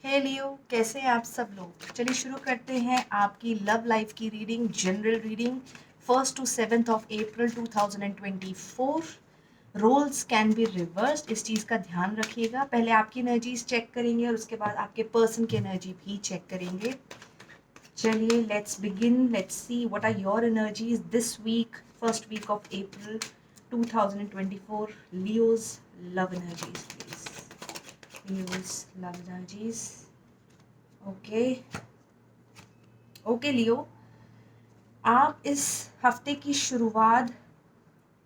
हे लियो, कैसे हैं आप सब लोग। चलिए शुरू करते हैं आपकी लव लाइफ की reading, general reading 1st to 7th of April 2024। Roles can be reversed, इस चीज़ का ध्यान रखिएगा। पहले आपकी एनर्जीज चेक करेंगे और उसके बाद आपके पर्सन की एनर्जी भी चेक करेंगे। चलिए let's begin, let's see what are your energies this week, first week of April 2024। Leo's love energies please, Leo's love energies. Okay Leo, आप इस हफ्ते की शुरुआत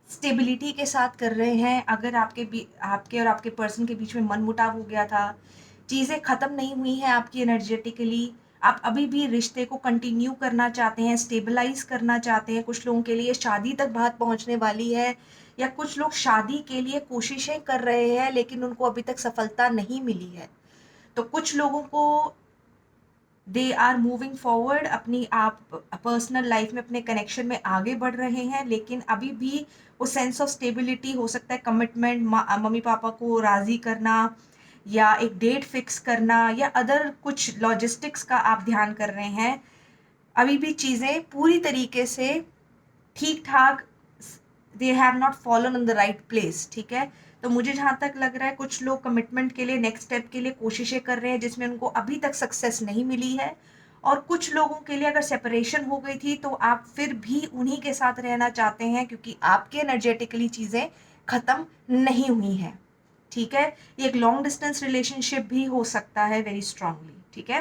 स्टेबिलिटी के साथ कर रहे हैं। अगर आपके और आपके पर्सन के बीच में मनमुटाव हो गया था, चीज़ें ख़त्म नहीं हुई हैं आपकी एनर्जेटिकली, आप अभी भी रिश्ते को कंटिन्यू करना चाहते हैं, स्टेबलाइज करना चाहते हैं। कुछ लोगों के लिए शादी तक बात पहुंचने वाली है, या कुछ लोग शादी के लिए कोशिशें कर रहे हैं लेकिन उनको अभी तक सफलता नहीं मिली है। तो कुछ लोगों को दे आर मूविंग फॉरवर्ड, अपनी आप पर्सनल लाइफ में अपने कनेक्शन में आगे बढ़ रहे हैं, लेकिन अभी भी वो सेंस ऑफ स्टेबिलिटी हो सकता है, कमिटमेंट, मम्मी पापा को राज़ी करना या एक डेट फिक्स करना या अदर कुछ लॉजिस्टिक्स का आप ध्यान कर रहे हैं। अभी भी चीज़ें पूरी तरीके से ठीक ठाक, they have not fallen on the right place. ठीक है, तो मुझे जहाँ तक लग रहा है कुछ लोग कमिटमेंट के लिए, नेक्स्ट स्टेप के लिए कोशिशें कर रहे हैं जिसमें उनको अभी तक सक्सेस नहीं मिली है। और कुछ लोगों के लिए अगर सेपरेशन हो गई थी तो आप फिर भी उन्हीं के साथ रहना चाहते हैं क्योंकि आपके एनर्जेटिकली चीज़ें ख़त्म नहीं हुई हैं। ठीक है, ये एक लॉन्ग डिस्टेंस रिलेशनशिप भी हो सकता है वेरी स्ट्रांगली। ठीक है,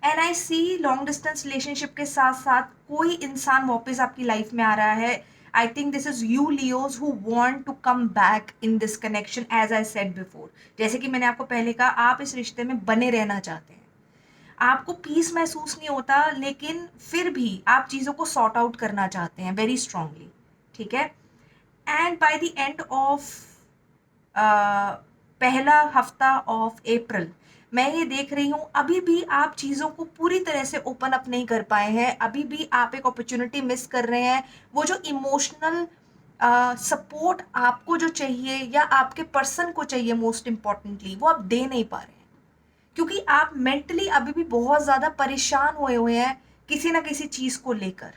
and I see long distance relationship के साथ साथ कोई इंसान वापस आपकी लाइफ में आ रहा है। I think this is you Leos who want to come back in this connection, as I said before. जैसे कि मैंने आपको पहले कहा, आप इस रिश्ते में बने रहना चाहते हैं, आपको पीस महसूस नहीं होता, लेकिन फिर भी आप चीज़ों को सॉर्ट आउट करना चाहते हैं वेरी स्ट्रांगली। ठीक है, and bye the end of पहला हफ्ता ऑफ अप्रैल मैं ये देख रही हूँ अभी भी आप चीज़ों को पूरी तरह से ओपन अप नहीं कर पाए हैं। अभी भी आप एक अपॉर्चुनिटी मिस कर रहे हैं। वो जो इमोशनल सपोर्ट आपको जो चाहिए या आपके पर्सन को चाहिए, मोस्ट इम्पॉर्टेंटली वो आप दे नहीं पा रहे हैं क्योंकि आप मेंटली अभी भी बहुत ज़्यादा परेशान हुए हुए हैं किसी ना किसी चीज़ को लेकर।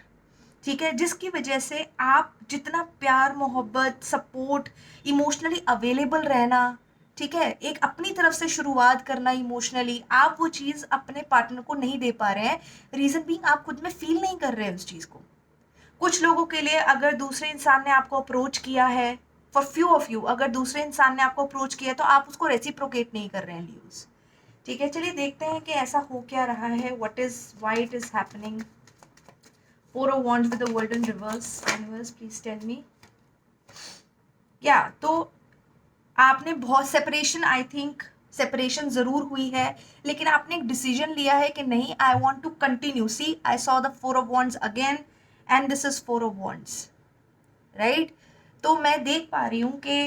ठीक है, जिसकी वजह से आप जितना प्यार, मोहब्बत, सपोर्ट, इमोशनली अवेलेबल रहना, ठीक है, एक अपनी तरफ से शुरुआत करना इमोशनली, आप वो चीज़ अपने पार्टनर को नहीं दे पा रहे हैं। रीज़न बीइंग आप खुद में फील नहीं कर रहे हैं उस चीज़ को। कुछ लोगों के लिए अगर दूसरे इंसान ने आपको अप्रोच किया है, फॉर फ्यू ऑफ यू अगर दूसरे इंसान ने आपको अप्रोच किया तो आप उसको रेसिप्रोकेट नहीं कर रहे हैं लियोज। ठीक है, चलिए देखते हैं कि ऐसा हो क्या रहा है, what is why it is happening. Four of Wands with the world in reverse. Universe, please tell me. क्या तो आपने बहुत सेपरेशन, आई थिंक सेपरेशन ज़रूर हुई है, लेकिन आपने एक डिसीजन लिया है कि नहीं, I want to continue. See, I saw the 4 of Wands again and this is 4 of Wands, right. तो मैं देख पा रही हूँ कि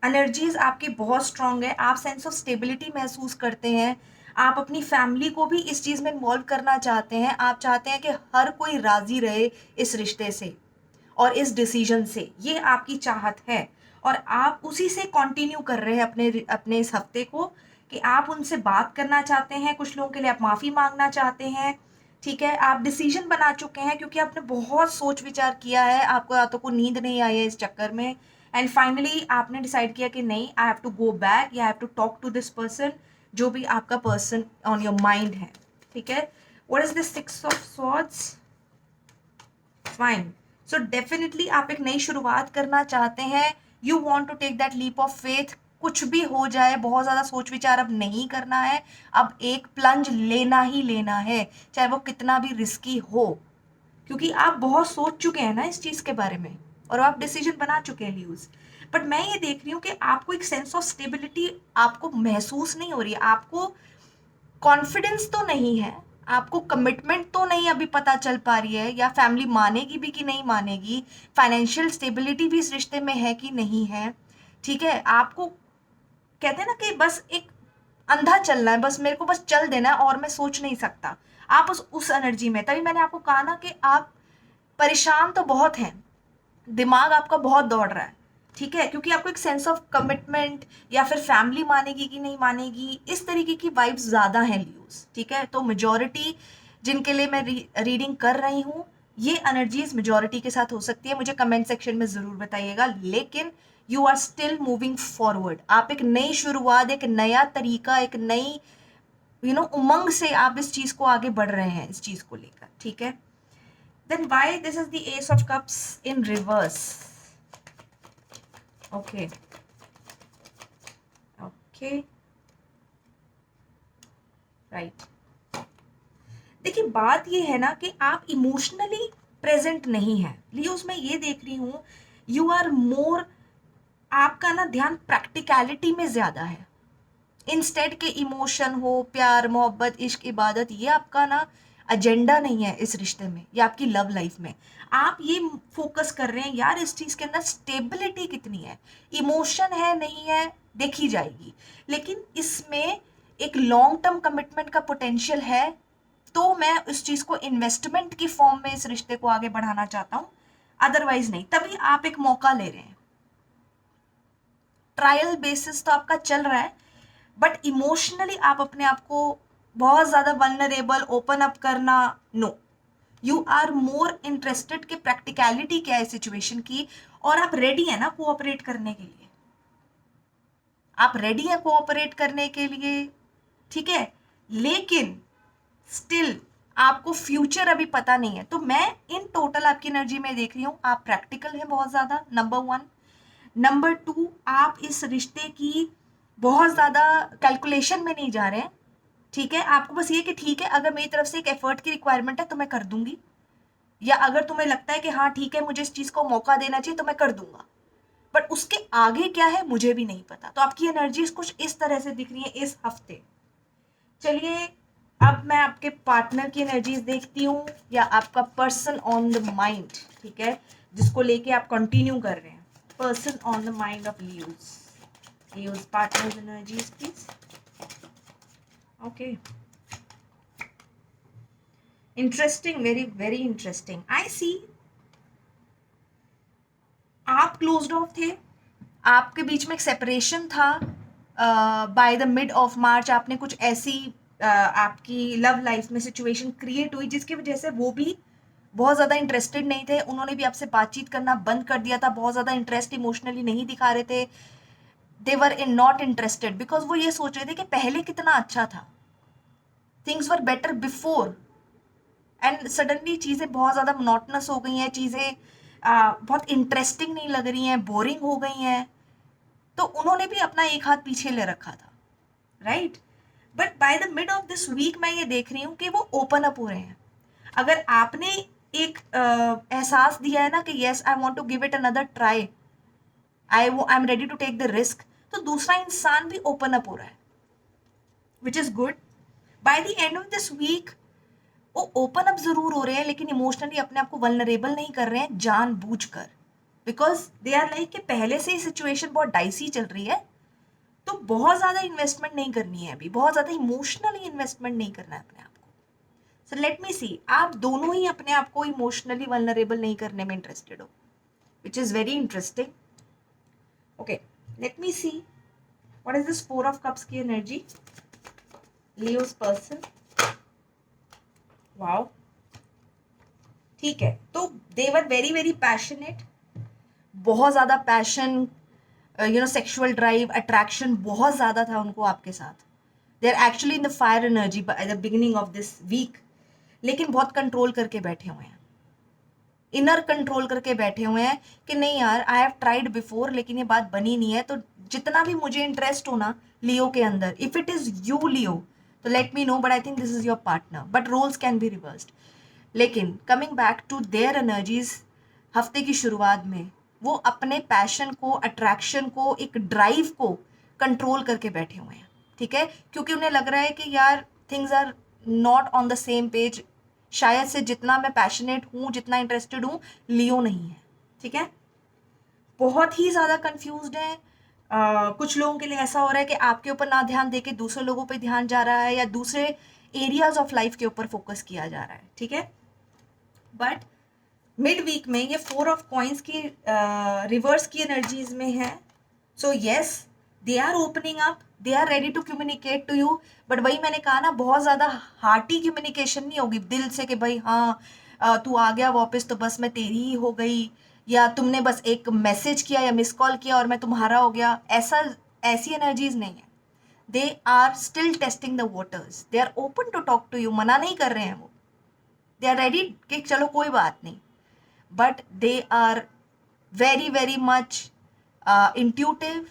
एनर्जीज आपकी बहुत स्ट्रांग है, आप सेंस ऑफ स्टेबिलिटी महसूस करते हैं, आप अपनी फैमिली को भी इस चीज़ में इन्वॉल्व करना चाहते हैं। आप चाहते हैं कि हर कोई राज़ी रहे इस रिश्ते से और इस डिसीजन से, ये आपकी चाहत है। और आप उसी से कंटिन्यू कर रहे हैं अपने अपने इस हफ्ते को, कि आप उनसे बात करना चाहते हैं, कुछ लोगों के लिए आप माफ़ी मांगना चाहते हैं। ठीक है, आप डिसीजन बना चुके हैं क्योंकि आपने बहुत सोच विचार किया है, आपको रातों को नींद नहीं आई है इस चक्कर में, एंड फाइनली आपने डिसाइड किया कि नहीं, I have to go back या I have to talk to this person, जो भी आपका पर्सन ऑन योर माइंड है। ठीक है, what is the 6 of Swords? Fine, so definitely आप एक नई शुरुआत करना चाहते हैं। You want to take that leap of faith, कुछ भी हो जाए, बहुत ज़्यादा सोच विचार अब नहीं करना है, अब एक प्लंज लेना ही लेना है, चाहे वो कितना भी रिस्की हो, क्योंकि आप बहुत सोच चुके हैं ना इस चीज़ के बारे में और आप डिसीजन बना चुके हैं ल्यूज। बट मैं ये देख रही हूँ कि आपको एक सेंस ऑफ स्टेबिलिटी आपको महसूस नहीं हो रही है, आपको कॉन्फिडेंस तो नहीं है, आपको कमिटमेंट तो नहीं अभी पता चल पा रही है, या फैमिली मानेगी भी कि नहीं मानेगी, फाइनेंशियल स्टेबिलिटी भी इस रिश्ते में है कि नहीं है। ठीक है, आपको कहते हैं ना कि बस एक अंधा चलना है, बस मेरे को बस चल देना है और मैं सोच नहीं सकता। आप उस एनर्जी में, तभी मैंने आपको कहा ना कि आप परेशान तो बहुत हैं, दिमाग आपका बहुत दौड़ रहा है, ठीक है, क्योंकि आपको एक सेंस ऑफ कमिटमेंट या फिर फैमिली मानेगी कि नहीं मानेगी, इस तरीके की वाइब्स ज़्यादा हैं लियोज। ठीक है, तो मेजॉरिटी जिनके लिए मैं रीडिंग कर रही हूँ, ये एनर्जीज मेजॉरिटी के साथ हो सकती है, मुझे कमेंट सेक्शन में ज़रूर बताइएगा। लेकिन you are still moving forward, आप एक नई शुरुआत, एक नया तरीका, एक नई उमंग से आप इस चीज़ को आगे बढ़ रहे हैं, इस चीज़ को लेकर। ठीक है, then why this is the ace of cups in reverse. Okay okay, right. देखिए, बात ये है ना कि आप इमोशनली प्रेजेंट नहीं है लियोस, मैं ये देख रही हूँ यू आर मोर, आपका ना ध्यान प्रैक्टिकलिटी में ज्यादा है, इंस्टेड के इमोशन हो, प्यार मोहब्बत इश्क इबादत, ये आपका ना एजेंडा नहीं है इस रिश्ते में या आपकी लव लाइफ में। आप ये फोकस कर रहे हैं यार इस चीज के अंदर स्टेबिलिटी कितनी है, इमोशन है नहीं है देखी जाएगी, लेकिन इसमें एक लॉन्ग टर्म कमिटमेंट का पोटेंशियल है, तो मैं उस चीज को इन्वेस्टमेंट की फॉर्म में इस रिश्ते को आगे बढ़ाना चाहता हूँ, अदरवाइज नहीं। तभी आप एक मौका ले रहे हैं, ट्रायल बेसिस तो आपका चल रहा है, बट इमोशनली आप अपने आप को बहुत ज्यादा वल्नरेबल ओपन अप करना, no, you are more interested कि प्रैक्टिकलिटी क्या है सिचुएशन की, और आप रेडी है ना कोऑपरेट करने के लिए, आप रेडी है कोऑपरेट करने के लिए। ठीक है, लेकिन स्टिल आपको फ्यूचर अभी पता नहीं है, तो मैं इन टोटल आपकी एनर्जी में देख रही हूँ आप प्रैक्टिकल हैं बहुत ज्यादा, नंबर वन। नंबर टू, आप इस रिश्ते की बहुत ज्यादा कैलकुलेशन में नहीं जा रहे हैं। ठीक है, आपको बस ये कि ठीक है अगर मेरी तरफ से एक एफर्ट की रिक्वायरमेंट है तो मैं कर दूंगी, या अगर तुम्हें लगता है कि हाँ ठीक है मुझे इस चीज को मौका देना चाहिए तो मैं कर दूंगा, बट उसके आगे क्या है मुझे भी नहीं पता। तो आपकी एनर्जीज कुछ इस तरह से दिख रही है इस हफ्ते। चलिए, अब मैं आपके पार्टनर की एनर्जीज देखती हूँ, या आपका पर्सन ऑन द माइंड, ठीक है, जिसको लेके आप कंटिन्यू कर रहे हैं, person on the mind of Leo's, Leo's partners energies please. Okay, interesting, very very interesting. I see आप क्लोज्ड ऑफ थे, आपके बीच में एक सेपरेशन था, bye the mid of March आपने कुछ ऐसी आपकी लव लाइफ में सिचुएशन क्रिएट हुई जिसकी वजह से वो भी बहुत ज़्यादा इंटरेस्टेड नहीं थे, उन्होंने भी आपसे बातचीत करना बंद कर दिया था, बहुत ज़्यादा इंटरेस्ट इमोशनली नहीं दिखा रहे थे, दे वर इन नॉट इंटरेस्टेड बिकॉज वो ये सोच रहे थे कि पहले कितना अच्छा था, things were better before, and suddenly चीज़ें बहुत ज़्यादा मोनोटनस हो गई हैं, चीज़ें बहुत इंटरेस्टिंग नहीं लग रही हैं, बोरिंग हो गई हैं, तो उन्होंने भी अपना एक हाथ पीछे ले रखा था, right. But by the mid of this week मैं ये देख रही हूँ कि वो ओपन अप हो रहे हैं। अगर आपने एक एहसास दिया है ना कि yes I want to give it another try, I am ready to take the risk, तो दूसरा इंसान भी ओपन अप हो रहा है, which is good. By the end of this week वो ओपन अप जरूर हो रहे हैं, लेकिन इमोशनली अपने आप को वल्नरेबल नहीं कर रहे हैं जानबूझकर, बिकॉज दे आर लाइक कि पहले से ही सिचुएशन बहुत डाइसी चल रही है, तो बहुत ज्यादा इन्वेस्टमेंट नहीं करनी है अभी, बहुत ज्यादा इमोशनली इन्वेस्टमेंट नहीं करना है अपने आप को। सो लेट मी सी, आप दोनों ही अपने आप को इमोशनली वल्नरेबल नहीं करने में इंटरेस्टेड हो, which is very interesting. Okay, let me see what is this four of cups की एनर्जी, लियोस पर्सन। वाओ, ठीक है, तो दे वर वेरी वेरी पैशनेट, बहुत ज़्यादा पैशन, सेक्सुअल ड्राइव, अट्रैक्शन बहुत ज़्यादा था उनको आपके साथ, they are actually in the fire energy by the beginning of this week, लेकिन बहुत कंट्रोल करके बैठे हुए हैं, इनर कंट्रोल करके बैठे हुए हैं कि नहीं यार आई हैव ट्राइड बिफोर लेकिन ये बात बनी नहीं है, तो जितना भी मुझे इंटरेस्ट हो ना लियो के अंदर, if it is you Leo तो let me know, but I think this is your partner, but roles can be reversed. लेकिन coming back to their energies, हफ्ते की शुरुआत में वो अपने पैशन को, अट्रैक्शन को, एक ड्राइव को कंट्रोल करके बैठे हुए हैं, ठीक है, क्योंकि उन्हें लग रहा है कि यार things are not on the same page, शायद से जितना मैं पैशनेट हूँ, जितना इंटरेस्टेड हूँ, लियो नहीं है, ठीक है, बहुत ही ज़्यादा कन्फ्यूज्ड है। कुछ लोगों के लिए ऐसा हो रहा है कि आपके ऊपर ना ध्यान देके दूसरे लोगों पे ध्यान जा रहा है, या दूसरे एरियाज ऑफ लाइफ के ऊपर फोकस किया जा रहा है, ठीक है, बट मिड वीक में ये 4 ऑफ कॉइंस की रिवर्स की एनर्जीज में है. So yes, they are opening up, they are ready to communicate to you. But वही मैंने कहा ना, बहुत ज़्यादा हार्टी कम्युनिकेशन नहीं होगी दिल से कि भाई हाँ तू आ गया वापस तो बस मैं तेरी ही हो गई, या तुमने बस एक मैसेज किया या मिस कॉल किया और मैं तुम्हारा हो गया. ऐसी एनर्जीज नहीं है. They are still testing the waters, they are open to talk to you, मना नहीं कर रहे हैं वो. दे आर रेडी कि चलो कोई बात नहीं, but they are very very much intuitive.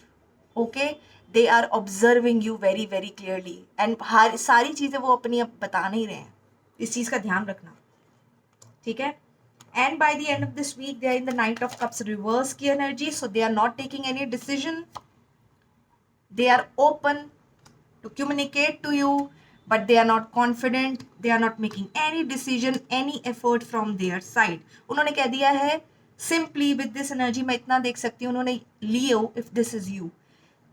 Okay, they are observing you very very clearly and हर सारी चीज़ें वो अपनी अब बता नहीं रहे हैं. इस चीज़ का ध्यान रखना, ठीक है. And by the end of this week they are in the Knight of Cups reverse की energy, so they are not taking any decision. They are open to communicate to you, but they are not confident, they are not making any decision, any effort from their side. उन्होंने कह दिया है simply with this energy, मैं इतना देख सकती हूँ उन्होंने, Leo if this is you,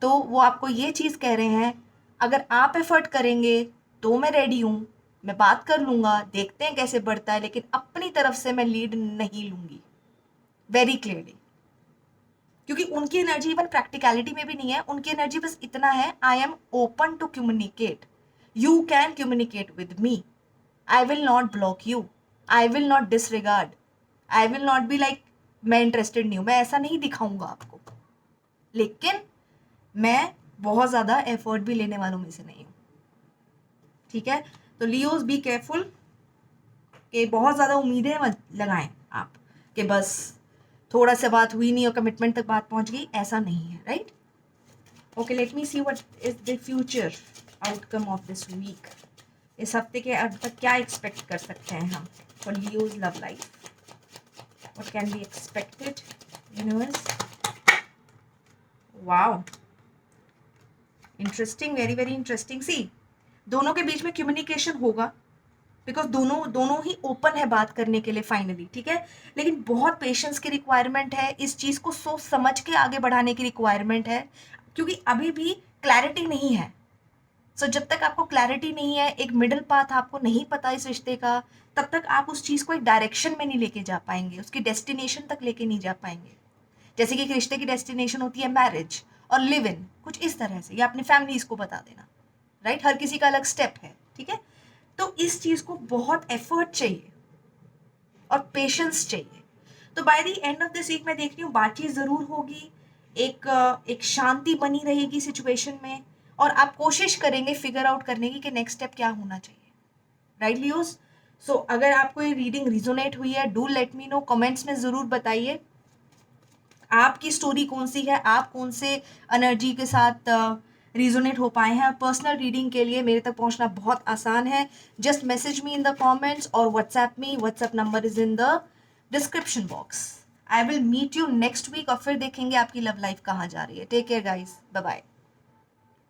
तो वो आपको ये चीज़ कह रहे हैं अगर आप एफर्ट करेंगे तो मैं रेडी हूँ, मैं बात कर लूँगा, देखते हैं कैसे बढ़ता है, लेकिन अपनी तरफ से मैं लीड नहीं लूँगी. Very clearly. क्योंकि उनकी एनर्जी इवन प्रैक्टिकलिटी में भी नहीं है. उनकी एनर्जी बस इतना है, I am open to communicate, you can communicate with me, I will not block you, I will not disregard, I will not be like मैं इंटरेस्टेड नहीं हूँ, मैं ऐसा नहीं दिखाऊंगा आपको, लेकिन मैं बहुत ज़्यादा एफर्ट भी लेने वालों में से नहीं हूँ. ठीक है, तो लियोज बी केयरफुल कि बहुत ज़्यादा उम्मीदें मत लगाएं आप कि बस थोड़ा सा बात हुई नहीं और कमिटमेंट तक बात पहुंच गई, ऐसा नहीं है. Right. Okay, let me see what is the future outcome of this week. इस हफ्ते के अंत तक क्या एक्सपेक्ट कर सकते हैं हम for Leo's love life. What can be expected universe. Wow, interesting, very very interesting. See, दोनों के बीच में कम्युनिकेशन होगा बिकॉज दोनों ही ओपन है बात करने के लिए फाइनली. ठीक है, लेकिन बहुत पेशेंस की रिक्वायरमेंट है, इस चीज़ को सोच समझ के आगे बढ़ाने की रिक्वायरमेंट है, क्योंकि अभी भी क्लैरिटी नहीं है. सो जब तक आपको क्लैरिटी नहीं है, एक मिडिल पाथ आपको नहीं पता इस रिश्ते का, तब तक आप उस चीज़ को एक डायरेक्शन में नहीं लेके जा पाएंगे, उसकी डेस्टिनेशन तक लेके नहीं जा पाएंगे. जैसे कि एक रिश्ते की डेस्टिनेशन होती है मैरिज और लिव इन, कुछ इस तरह से, या अपनी फैमिलीज को बता देना. राइट, हर किसी का अलग स्टेप है. ठीक है, तो इस चीज़ को बहुत एफर्ट चाहिए और पेशेंस चाहिए. तो by the end of this week मैं देख रही हूँ बातचीत ज़रूर होगी, एक शांति बनी रहेगी सिचुएशन में, और आप कोशिश करेंगे फिगर आउट करने की कि नेक्स्ट स्टेप क्या होना चाहिए. Right Leos. सो अगर आपको ये रीडिंग रिजोनेट हुई है, do let me no, comments में ज़रूर बताइए आपकी स्टोरी कौन सी है, आप कौन से एनर्जी के साथ रिजोनेट हो पाए हैं. पर्सनल रीडिंग के लिए मेरे तक पहुंचना बहुत आसान है. Just message me in the comments और WhatsApp me. WhatsApp number is in the description box. I will meet you next week और फिर देखेंगे आपकी लव लाइफ कहाँ जा रही है. Take care guys, bye bye.